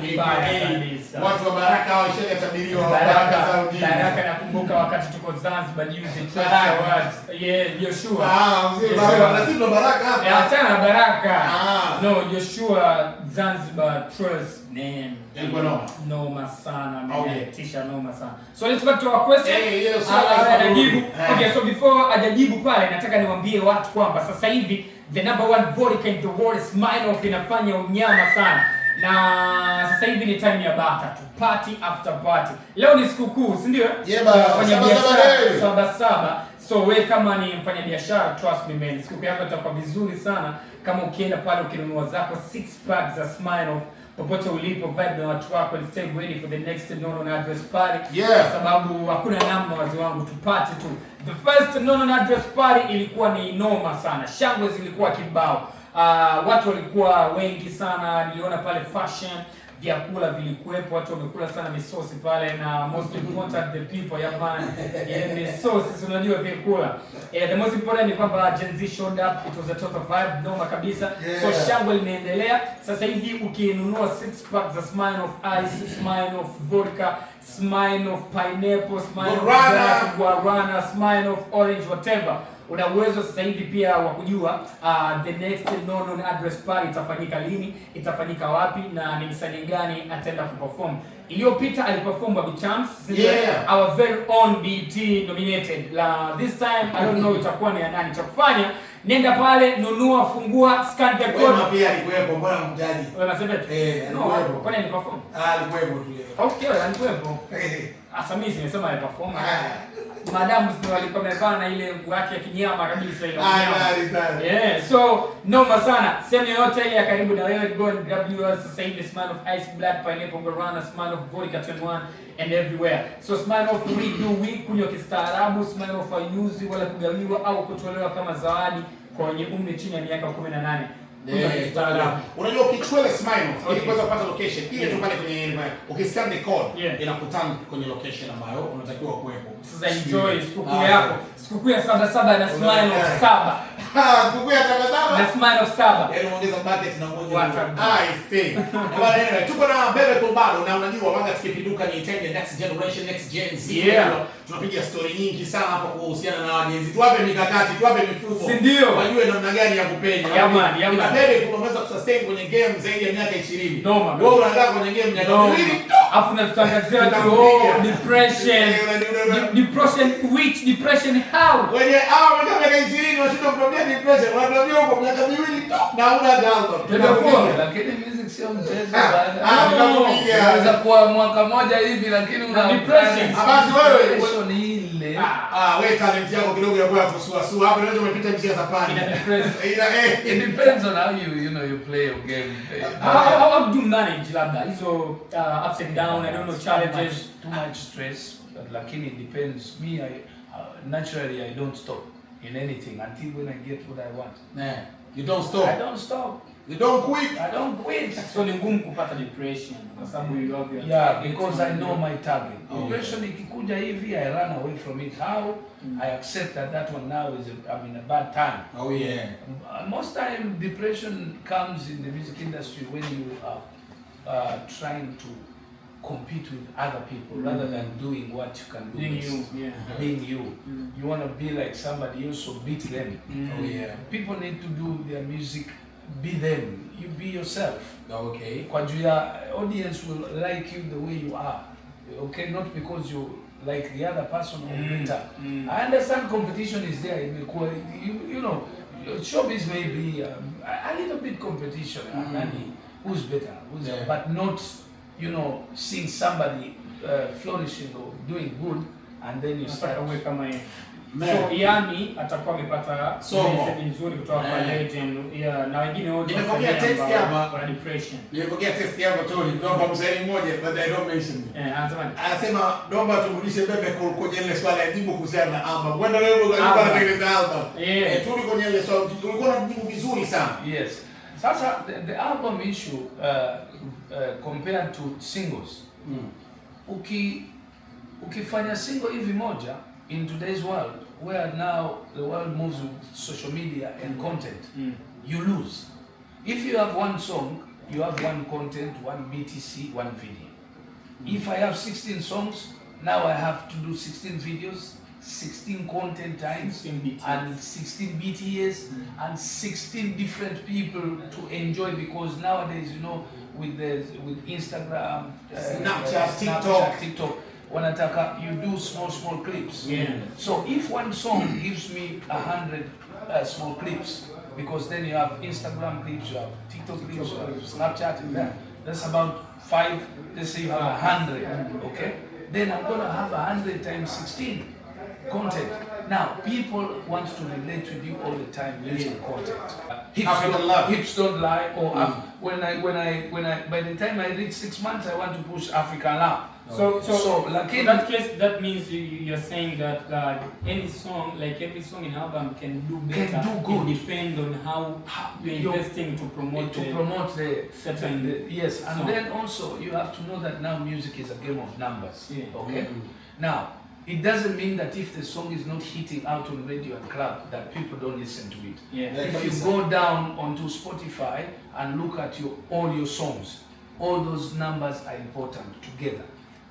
mbaya kabisa. Watu wa Baraka hawashia tabiriwa Baraka za ujini. Baraka nakumbuka wakati tuko Zanzibar juzi Trust Awards. Joshua. Mzee Baraka, sisi ndo Baraka hapa. Achana na Baraka. No, Joshua Zanzibar Trust name. Ilikuwa noma sana. Tisha noma sana. So let's back to our question. Okay, so before ajajibu pale nataka niwaambie watu kwamba sasa hivi the number one vodka in the world Smirnoff inafanya unyama sana. Na sasa hivi ni time ya bata tu. Party after party. Leo ni sikukuu, si ndio? Tunafanya biashara saba. So we kama ni mfanya biashara, trust me man, siku yako itakuwa vizuri sana kama ukienda pale ukinunua zako 6 packs za Smirnoff popote ulipo, vibe na watu wako and stay ready for the next non address party. Kwa sababu hakuna namna wazee wangu tupate tu. The first non address party ilikuwa ni noma sana. Shangwe zilikuwa kibao. Watu walikuwa wengi sana, niliona pale fashion, vyakula vilikuwepo, watu wamekula sana misosi pale na most important the people ya man misosi unajua vyakula. The most important ni kwamba Gen Z showed up, it was a total vibe, noma kabisa. So shangwe linaendelea. Sasa hivi ukinunua 6 packs za Smirnoff Ice, Smirnoff Vodka, Smirnoff Pineapple, Smirnoff Guarana, Smirnoff Orange, whatever, una uwezo sasa hivi pia wa kujua the next non address party itafanyika lini, itafanyika wapi na ni msanii gani ataenda kuperform. Iliyopita aliperform Babu Chams, our very own BT nominated. This time I don't know itakuwa ni nani. Cha kufanya nenda pale, nunua, fungua, scan the code. Wewe pia alikuwepo, mbona mtaji? Wewe unasema no, kwani ni perform? Alikuwepo tu yeye. Okay, alikuwepo. Asa mimi nimesema aliperform. Madamu sio alikuwa amevaa na ile nguo yake ya kinyama kabisa ile. So noma sana. Sehemu yote ile ya karibu na wewe, go and grab yours. Sasa hivi Smirnoff Ice, Black Pineapple, Guarana, Smirnoff Vodka 21 and everywhere. So Smirnoff we do we kunywa kistaarabu. Smirnoff hayuzi wala kugawiwa au kutolewa kama zawadi kwa wenye umri chini ya miaka 18. Unajua ukichukua ile Smirnoff ili kuweza kupata location ile tu pale kwenye ukiscan the code inakutana kwenye location ambayo unatakiwa kuwepo. Sasa enjoy sikukuu yako. Sikukuu ya 7 na Smirnoff 7. Sikukuu ya 7 na Smirnoff 7. Yaani ongeza bucket na moja. I think. Bwana anyway, tuko na Bebe kwa bado na unajua wanga tukipinduka ni trend next generation, next Gen Z. Tunapiga story nyingi sana hapa kuhusiana na Gen Z. Tuwape mikakati, tuwape mifumo. Si ndio? Wajue namna gani ya kupenya. Bebe kumeweza kusustain kwenye game zaidi ya miaka 20. Noma. Wewe unaanza kwenye game miaka 2. Afu natutangazia tu depression. Depression which depression how? Wenye miaka 20 washinda kuambia depression. Wanaambia huko miaka 2 na una gamba. Tunakuwa lakini music sio mchezo bado. Unaweza kuwa mwaka moja hivi lakini una depression. Basi wewe ni ile. Wewe talent yako kidogo ya kwa kusua. Hapo unaweza umepita njia za pani. It depends on how you play your game. How do you manage labda hizo ups and down, I don't know, challenges, too much stress, lakini it depends. Me, naturally I don't stop in anything until when I get what I want. You don't stop. I don't stop. You don't quit. I don't quit. So ni ngumu kupata depression kwa sababu you love your target. Because I know my target. Depression ikikuja hivi, I run away from it. How? I accept that one now is I'm in a bad time. Most time depression comes in the music industry when you are trying to compete with other people rather than doing what you can do. Being you. You want to be like somebody else, so beat them. People need to do their music. Be them. You be yourself. Kwa juu ya audience will like you the way you are. Okay, not because you like the other person or better. I understand competition is there. You know, showbiz may be a little bit competition. Who's better? But not, seeing somebody flourishing or doing good and then you start away kama hiyo. So yani atakuwa amepata message nzuri kutoka kwa legend na wengine wote. Nimepokea text hapa kwa depression. Nimepokea text hapa tu ndio msanii mmoja but I don't mention. Anasema naomba tumrudishe Bebe kwenye ile swala ya jibu kuhusiana na album. Wenda wewe ulikuwa unatengeneza album. Tuli kwenye ile swala ulikuwa unajibu vizuri sana. Yes. Sasa the album issue compared to singles. Ukifanya single hivi moja in today's world, where now the world moves with social media and content, you lose. If you have one song, you have one content, one BTC, one video. If I have 16 songs, now I have to do 16 videos, 16 content times, 16 and 16 BTS, and 16 different people to enjoy, because nowadays, you know, with Instagram, Snapchat, TikTok, wanataka you do small clips. So if one song gives me 100 small clips, because then you have Instagram clips, you have TikTok clips, you have Snapchat, that's about 5. Let's say you have 100, okay? Then I'm gonna have 100 times 16 content. Now people want to relate with you all the time using content. Hips don't lie. Or when I by the time I reach 6 months, I want to push African love. So like in that case, that means you're saying that any song, like every song in album, can do better. Can do good. It depends on how you're investing to promote the certain yes. And song. then also you have to know that now music is a game of numbers. Okay. Now it doesn't mean that if the song is not hitting out on radio and club, that people don't listen to it. If you go down onto Spotify and look at all your songs, all those numbers are important together.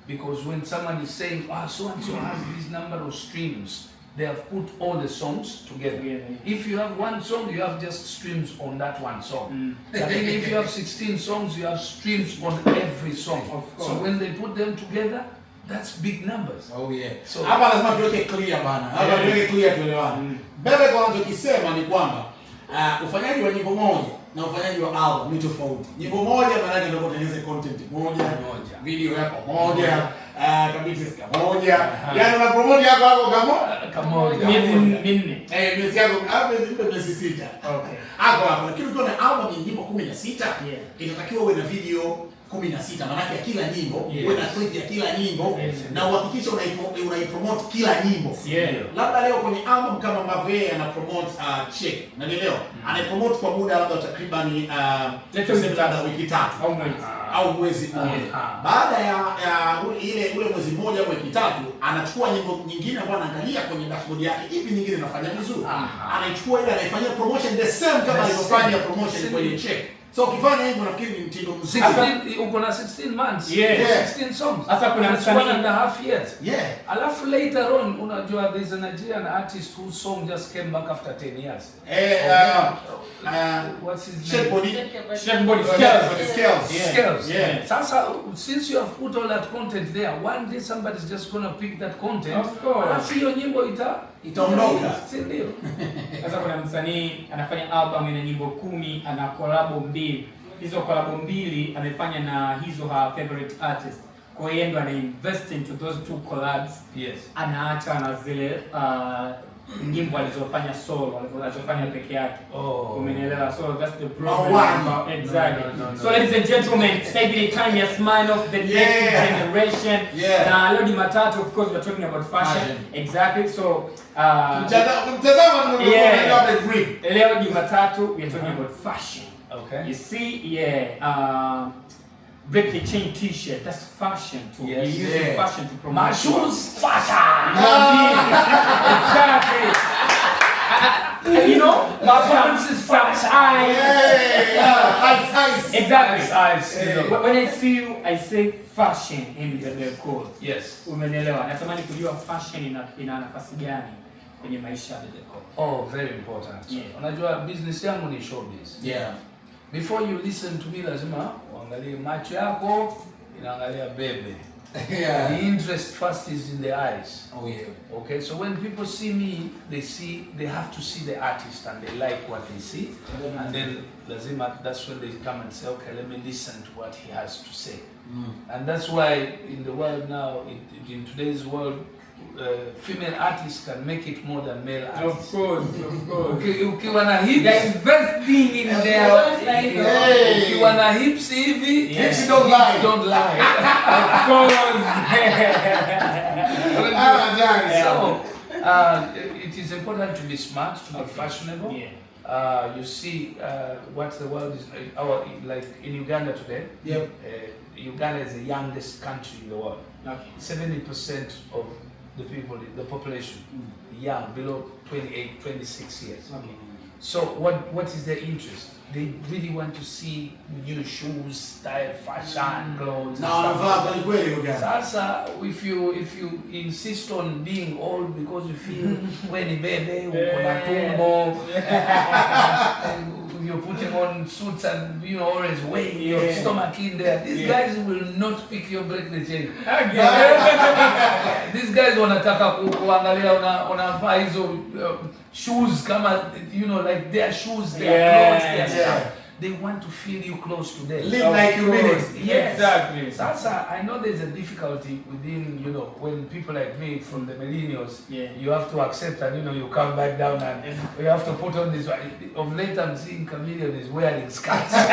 Because when someone is saying, so and so has this number of streams, they have put all the songs together. If you have one song, you have just streams on that one song. I think if you have 16 songs, you have streams on every song. So when they put them together, that's big numbers. So hapa lazima tuweke clear bana. Hapa tuweke clear tuelewane. Bebe kwa anachokisema ni kwamba ufanyaji wa nyimbo moja na ufanyaji wa album ni tofauti. Nyimbo moja maana yake ndio kutengeneza content moja, video yako moja, kabisa moja. Yaani una promote yako kama miezi minne. Miezi yako miezi 6. Okay. Hapo lakini ukiwa na album ya nyimbo 16, inatakiwa uwe na video 16, maana yake kila nyimbo uwe na clip ya kila nyimbo na uhakikishe unaipromote kila nyimbo. Labda leo kwenye album kama Bebe ana promote Check, unanielewa? Anaipromote kwa muda labda takriban wiki 3 au mwezi mmoja. Baada ya ule mwezi mmoja au wiki 3, anachukua nyimbo nyingine ambayo anaangalia kwenye dashboard yake ipi nyingine inafanya vizuri. Anaichukua ile anaifanyia promotion the same kama alivyofanya promotion kwenye Check. So ukifanya hivyo nafikiri ni mtindo mzuri. Uko na 16 months. 16 songs. Sasa kuna msanii 1.5 years. Alafu later on unajua there's a Nigerian artist whose song just came back after 10 years. What's his name? Shakebody Scales. Sasa since you have put all that content there, one day somebody's just gonna pick that content. Of course. Alafu hiyo nyimbo itaondoka. Ndio. Sasa kuna msanii anafanya album ina nyimbo 10, ana collab 2. Hizo collab 2 amefanya na hizo her favorite artist. Kwa hiyo ndo ana invest into those 2 collabs. Anaacha na zile nyimbo alizofanya solo, alizofanya peke yake. Umenielewa? So that's the problem. Exactly. So ladies and gentlemen, save the time ya smile of the next generation. Na leo Jumatatu, of course we're talking about fashion. Exactly. So leo Jumatatu we're talking about fashion. Okay. You see, break the chain T-shirt. That's fashion too. You're using fashion to promote. My shoes, fashion. Exactly. You know, my pants is fashion. Exactly. When I see you, I say fashion in the code. Umenielewa? Natamani kujua fashion ina nafasi gani kwenye maisha ya decor. Very important. Unajua business yangu ni showbiz. Before you listen to me, lazima uangalie macho yako inaangalia Bebe. The interest first is in the eyes. Okay, so when people see me, they have to see the artist and they like what they see. And then lazima, that's when they come and say, okay, let me listen to what he has to say. And that's why in the world now, in today's world, female artists can make it more than male artists. Of course. Ukiwa na hips, they're investing in their ukiwa na hips hivi, hips don't lie. Of course. So, it is important to be smart, to be fashionable. You see what the world is like in Uganda today. Uganda is the youngest country in the world. 70% of the people, the population, young, below 28, 26 years. So what is their interest? They really want to see new shoes, style, fashion, clothes. Sasa, if you insist on being old because you feel when Bebe, and you're putting on suits and always weighing your stomach in there, these guys will not pick your break the chain. These guys wanataka kuangalia unavaa hizo shoes kama like their shoes, their clothes, their stuff. They want to feel you close to them. Live like you mean it. Yes. Exactly. Sasa, I know there's a difficulty within, when people like me from the millennials, you have to accept and you come back down and you have to put on this. Of late, I'm seeing Chameleon is wearing skirts. That's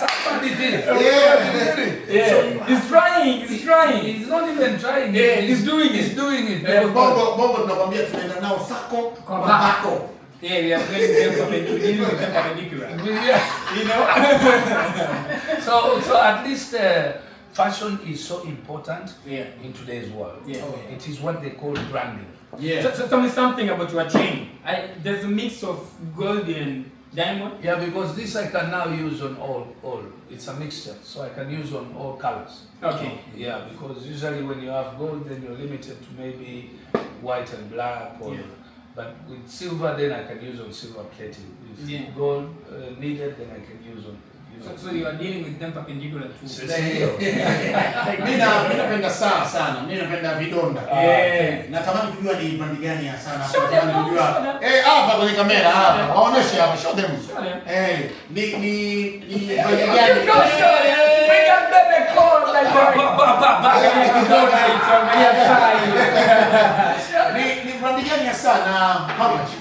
how funny it is. Yeah. He's trying. He's not even trying. Yeah, he's doing it. He's doing it. Bongo tunakwambia tunaenda nao sako kwa bako. Yeah, we are going perpendicular. So at least fashion is so important in today's world. It is what they call branding. So tell me something about your chain. There's a mix of gold and diamond. Yeah, because this I can now use on all. It's a mixture, so I can use on all colors. Okay. Yeah, because usually when you have gold, then you're limited to maybe white and black or. But with silver, then I can use on silver plating. If gold needed, then I can use on. So you are dealing with them perpendicular too. Mimi napenda sana. Mimi napenda vidonda. Natamani kujua ni brand gani ya sana. Natamani kujua. Hapa kwenye kamera hapa. Waoneshe hapa, show them. Ni brand gani? We got Bebe call like Ni brand gani ya sana? How much?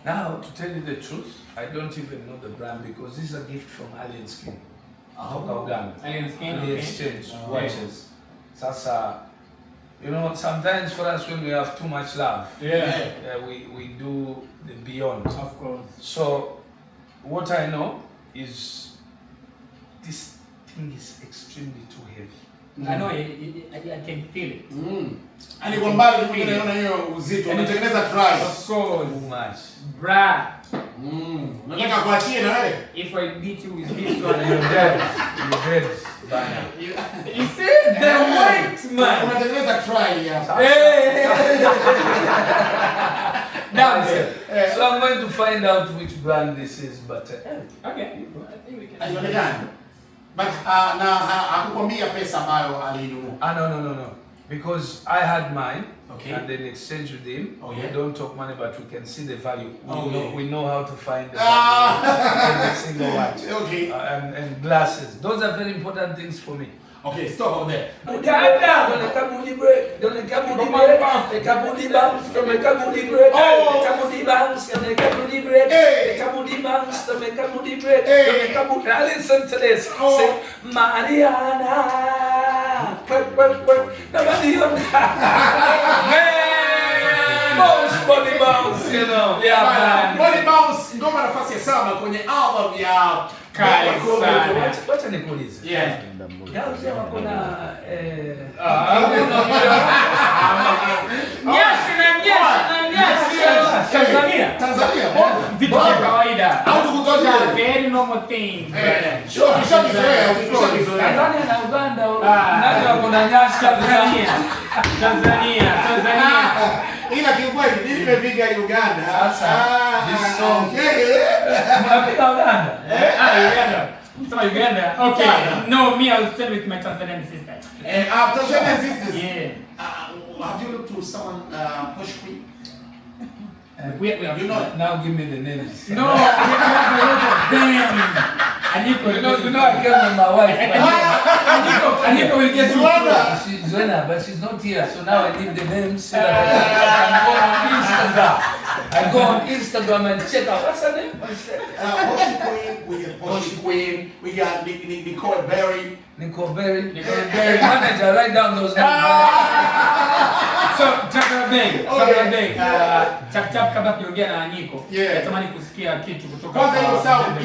Now, to tell you the truth, I don't even know the brand because this is a gift from Alien Skin. Uganda. Alien Skin. They exchange watches. Sasa, sometimes for us when we have too much love, we do the beyond. Of course. So, what I know is this thing is extremely too heavy. I know, I can feel it. Ani kwa mbali unaona hiyo uzito. Unatengeneza try. Of course. Too much. Bruh. Unataka kuachia na wewe? If I beat you with this one, You're dead. You see the weight, man. Unatengeneza try ya. So I'm going to find out which brand this is, but okay. I think we can. But hakukwambia pesa ambayo alinunua. No. Because I had mine, and then exchange with him. We don't talk money, but we can see the value. We know how to find the value every single watch. And glasses. Those are very important things for me. Okay, stop over there. Don't listen to this. Say, Mariana. Body bounce, Body bounce ngoma nafasi ya 7 kwenye album ya Kali sana. Wacha nikuulize. Yao sema kuna Tanzania. Vitu vya kawaida. Au tukutoza very normal thing. Tanzania na Uganda nani wako na nyasi Tanzania. Ila kiukweli mimi nimepiga Uganda. Sasa this song unapiga Uganda? Uganda. Okay. No, me, I'll stay with my Tanzanian sister. Tanzanian sisters. Yeah. Have you looked to someone Posh Queen? We have now give me the names. No, we have a lot of them. Aniko, I came with my wife. Aniko will get She's Zuena, but she's not here. So now I need the names so that I can go on Instagram and check out. What's her name? Posh Queen. We got Nicole Berry. Nicole Berry. Manager, write down those names. So Bebe, chap kabla tuongea na Anyiko. Natamani kusikia kitu kutoka kwanza hiyo sound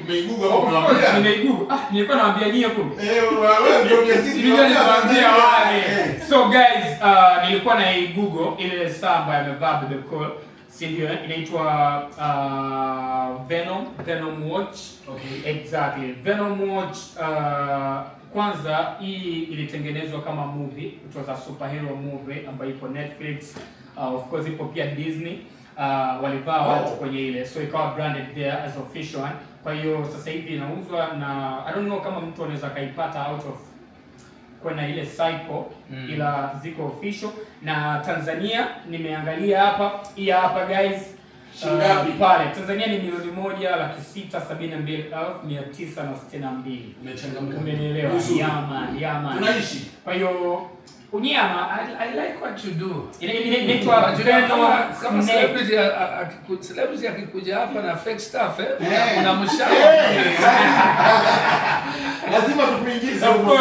umeiguga hapo unaambia. Nimeiguga. Nilikuwa naambia nyie kumbe. Wewe ndio mjazidi. Niliwaambia wale. So guys, nilikuwa na Google ile saa ambayo amevaa Bebe Cool. Sivyo, inaitwa Venom Watch. Okay. Exactly. Venom Watch kwanza hii ilitengenezwa kama movie. It was a superhero movie ambayo ipo Netflix. Of course ipo pia Disney. Walivaa watu kwenye ile. So ikawa branded there as official one. Kwa hiyo sasa hivi inauzwa na I don't know kama mtu anaweza kaipata out of kwenda ile cycle ila ziko official. Na Tanzania nimeangalia hapa, hii hapa guys, pale Tanzania ni 1,672,962. Umenielewa? Yama. Tunaishi. Kwa hiyo unyama, I like what you do. Inaitwa kama celebrity akikuja hapa na fake stuff kuna mshahara. Lazima tukuingize huko.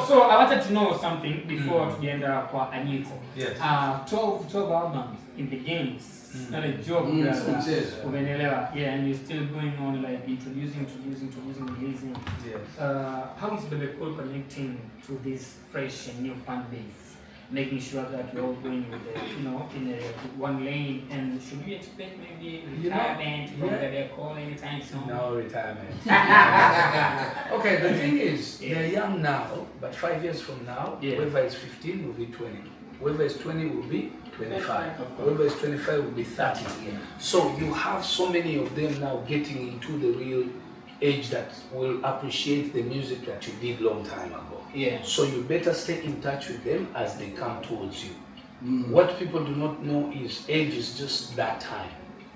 So I wanted to know something before tujaenda kwa Anyiko. 12 albums in the games. It's not a joke, Umenielewa? Yeah, and you're still going on like introducing, releasing. How is Bebe Cool connecting to this fresh and new fan base? Making sure that you're all going with in one lane, and should we expect maybe retirement from Bebe Cool anytime soon? No retirement. Okay, the thing is, they're young now, but 5 years from now, whoever is 15 will be 20. Whoever is 20 will be 25. Whoever is 25 will be 30. So you have so many of them now getting into the real age that will appreciate the music that you did long time ago. So you better stay in touch with them as they come towards you. What people do not know is age is just that time.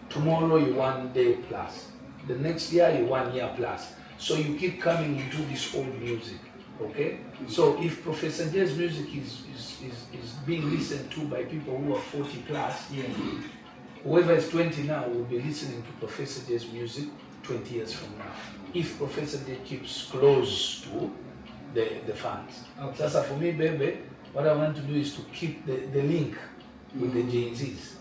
Tomorrow you 1 day plus. The next year you 1 year plus. So you keep coming into this old music. Okay? So if Professor J's music is being listened to by people who are 40 plus, whoever is 20 now will be listening to Professor J's music 20 years from now. If Professor J keeps close to the fans. So for me, Bebe, what I want to do is to keep the link with the Gen Zs.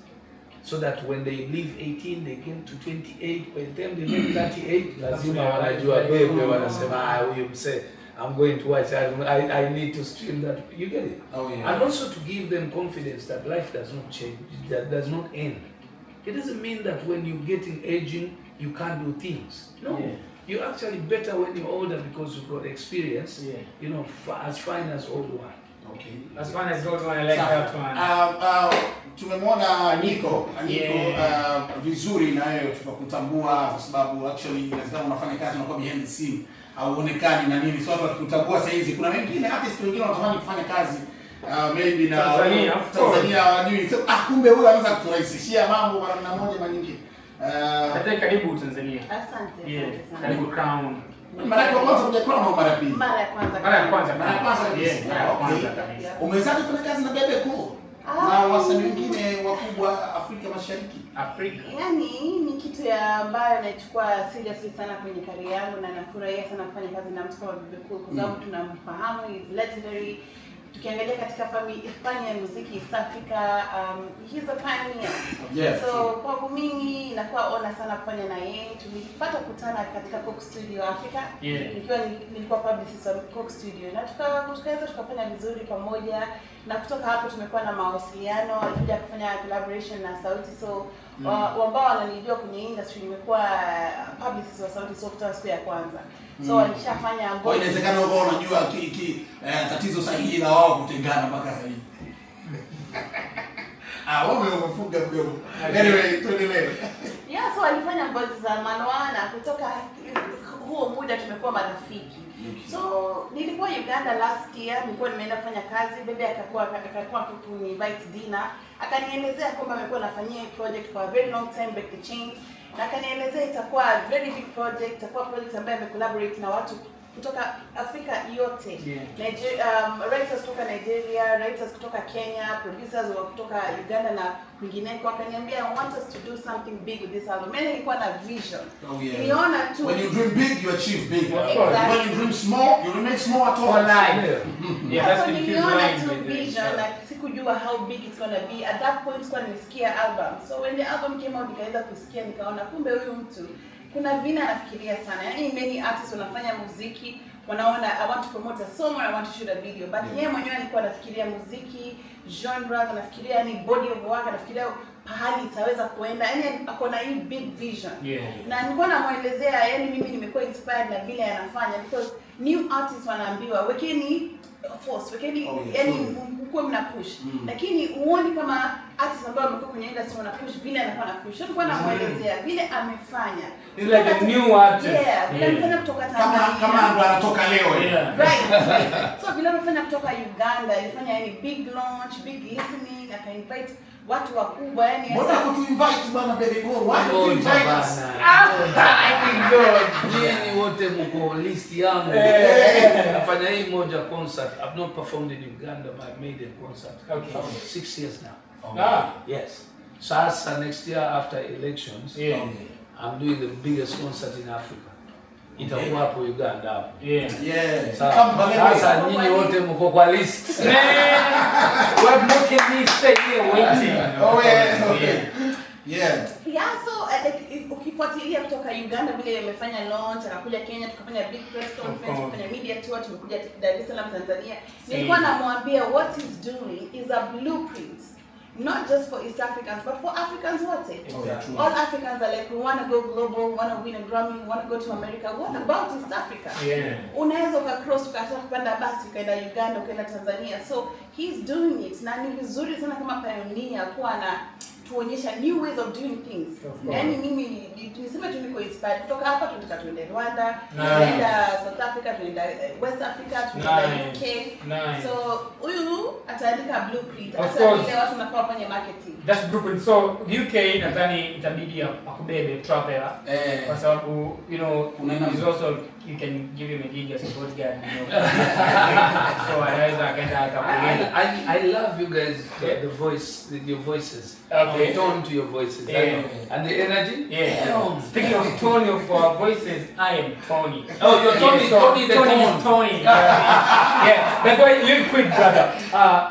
So that when they leave 18, they get to 28, by the time they leave 38, lazima wanajua Bebe wanasema huyu mse I'm going to watch. I need to stream that. You get it? And also to give them confidence that life does not change, that does not end. It doesn't mean that when you're getting aging, you can't do things. No. You're actually better when you're older because you've got experience. As fine as old one. As fine as old one, I like that one. Tumemwona Anyiko vizuri na yeye tukakutambua kwa sababu actually inawezekana unafanya kazi unakuwa behind the scene au uonekani na nini, so watu wakikutambua sasa hizi. Kuna wengine artist wengine wanatamani kufanya kazi maybe na Tanzania wajui, kumbe huyu anaweza kuturahisishia mambo mara moja na nyingine. Karibu Tanzania. Asante. Karibu Crown. Mara ya kwanza kuja Crown au mara ya pili? Mara ya kwanza. Umeweza kufanya kazi na Bebe Cool na wasanii wengine wakubwa Afrika Mashariki? Yaani ni kitu ambayo nachukua seriously sana kwenye career yangu, na nafurahia sana kufanya kazi na mtu kama Bebe Cool kwa sababu tunamfahamu, is legendary. Tukiangalia katika fani ya muziki East Africa, he's a pioneer. So kwa mimi inakuwa honor sana kufanya na yeye. Tulipata kukutana katika Coke Studio Africa. Nilikuwa publicist wa Coke Studio na tukaweza tukafanya vizuri pamoja, na kutoka hapo tumekuwa na mawasiliano. Alikuja kufanya collaboration na Sauti, so ambao wananijua kwenye industry, nimekuwa publicist wa Sauti so kutoka siku ya kwanza. So walishafanya kwa inawezekana wao wanajua tatizo sahihi la wao kutengana mpaka sasa hivi. Wao wamefunga mdomo. Anyway, tuendelee. So walifanya ngozi za manwana, kutoka huo muda tumekuwa marafiki. So nilikuwa Uganda last year, nilikuwa nimeenda kufanya kazi. Bebe akakuwa kuni invite dinner, akanielezea kwamba amekuwa anafanyia project for a very long time, Break the Chain. Na akanielezea itakuwa very big project, itakuwa project ambayo amecollaborate na watu kutoka Afrika yote. Writers kutoka Nigeria, writers kutoka Kenya, producers wa kutoka Uganda na kwingineko wakaniambia I want us to do something big with this album. Mimi nilikuwa na vision. Niona tu when you dream big you achieve big. Exactly. When you dream small you remain small at all. That's the niona tu vision like sikujua how big it's going to be. At that point kwa nilisikia album. So when the album came out nikaanza kusikia nikaona kumbe huyu mtu kuna vile anafikiria sana. Yaani many artists wanafanya muziki, wanaona I want to promote a song or I want to shoot a video. But yeye mwenyewe alikuwa anafikiria muziki, genres, anafikiria yani body of work, anafikiria pahali itaweza kuenda. Yaani akona hii big vision. Na nilikuwa namuelezea yani mimi nimekuwa inspired na vile anafanya because new artists wanaambiwa wekeni force, wekeni yani mkuwe mna push. Lakini uone kama artists ambao wamekuwa kwenye industry wana push vile anakuwa na push. Nilikuwa namuelezea vile amefanya. It's like a new artist. Vile amefanya kutoka Tanzania. Kama ndo anatoka leo. Right. So vile amefanya kutoka Uganda, alifanya yani big launch, big listening, aka invite watu wakubwa yani. Mbona kutuinvite bana Bebe Gold? Why don't you invite us? Nyinyi wote mko list yangu. Nafanya hii moja concert. I've not performed in Uganda but I made a concert. For 6 years now. Yes. So next year after elections, I'm doing the biggest concert in Africa. Itakuwa hapo Uganda hapo. Sasa nyinyi wote mko kwa list. What more can we say here waiting? So ukifuatilia kutoka Uganda vile amefanya launch, akakuja Kenya tukafanya big press conference, tukafanya media tour, tumekuja Dar es Salaam Tanzania. Nilikuwa namwambia what he's doing is a blueprint. Not just for East Africans, but for Africans wote. All Africans are like, we want to go global, we want to win a Grammy, we want to go to America. What about East Africa? Unaweza ukacross, ukataka kupanda basi, ukaenda Uganda, ukaenda Tanzania. So he's doing it. Na ni vizuri sana kama pioneer kuwa na tuonyesha new ways of doing things. Yaani mimi niseme tu niko inspired. Kutoka hapa tunataka tuende Rwanda, tunaenda South Africa, tunaenda West Africa, tunaenda UK. So huyu ataandika blueprint. Hata vile watu wanafaa kufanya marketing. That's blueprint. So UK nadhani itabidi akubebe traveler kwa sababu you know is also you can give him a gig as a bodyguard, you know. So I love you guys the voice, your voices. The tone to your voices. And the energy. Speaking of tone of our voices, I am Tony. Oh, you're Tony. Tony the Tony. Tony. By the way, real quick, brother.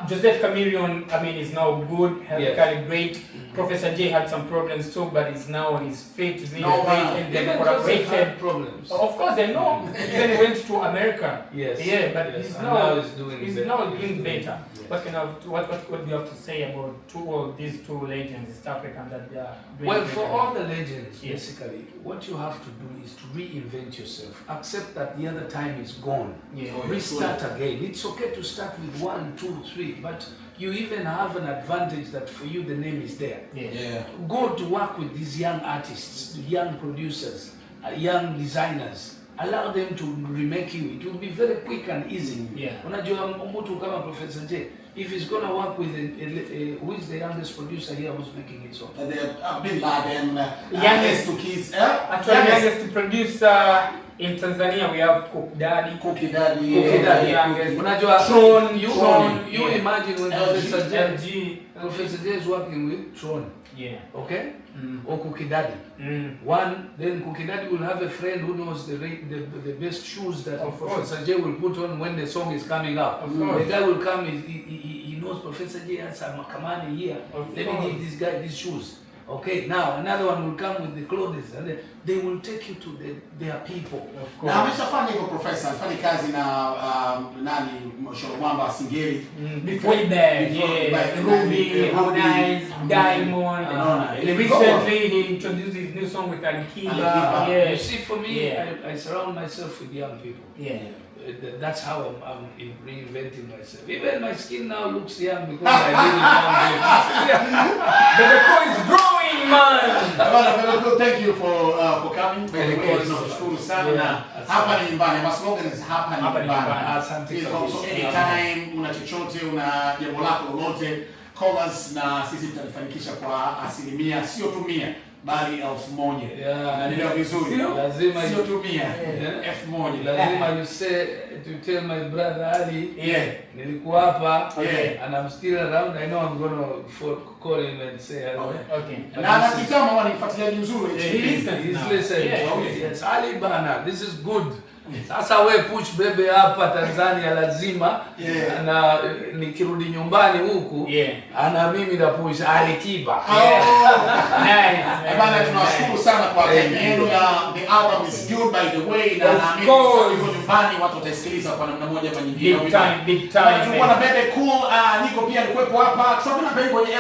Joseph Chameleon, I mean, is now good, healthily great. Professor J had some problems too, but is now on his feet, really great, and they collaborated. Problems. Of course, they know. Then he went to America. But he's now doing better. What do you have to say about these two legends, East African, that they are doing Well, better? for all the legends, basically, what you have to do is to reinvent yourself. Accept that the other time is gone. Restart again. It's okay to start with 1, 2, 3, but you even have an advantage that for you the name is there. Go to work with these young artists, young producers, young designers. Allow them to remake you. It will be very quick and easy. Unajua mtu kama Professor J, if he's going to work with who is the youngest producer here who's making it so? Bin Laden, youngest to kids. Actually, youngest producer in Tanzania we have Cookie Daddy. Unajua Tron, you imagine when Professor J is working with Tron. Okay? Or Cookie Daddy. Then Cookie Daddy will have a friend who knows the best shoes that Professor J will put on when the song is coming up. The guy will come, he knows Professor J has some Makamani here. Let me give this guy these shoes. Okay, now another one will come with the clothes and they will take you to their people. Na ameshafanya hivyo Professor, alifanya kazi na nani Mshoro Mwamba Singeli. Way back, Ruby, Harmonize, Diamond. Recently he introduced his new song with Alikibahs. You see, for me, I surround myself with young people. That's how I'm reinventing myself. Even my skin now looks young because I live in young. But the core is growing, man. Thank you for coming. Tunashukuru sana. Hapa ni nyumbani. My slogan is hapa ni nyumbani. Asante kabisa. Anytime una chochote, una jambo lako lolote, call us na sisi tutalifanikisha kwa 100%, sio tu 100. bali 1000. Yeah, ndio vizuri. Lazima sio tumia 1000. Lazima you say to tell my brother Ali, nilikuwa hapa and I'm still around. I know I'm going to call him and say hello. Okay. Na natizama wanifuatilia mzuri. He's listening. Yes, Ali bana, this is good. Sasa we push Bebe hapa Tanzania lazima na nikirudi nyumbani huku ana mimi na push Alikibahs. Nice. Bana tunashukuru sana kwa neno na the album is good by the way na naamini kwa nyumbani watu watasikiliza kwa namna moja ama nyingine. Big time. Tulikuwa na Bebe Cool, niko pia nilikuwepo hapa. Tunaona Bebe kwenye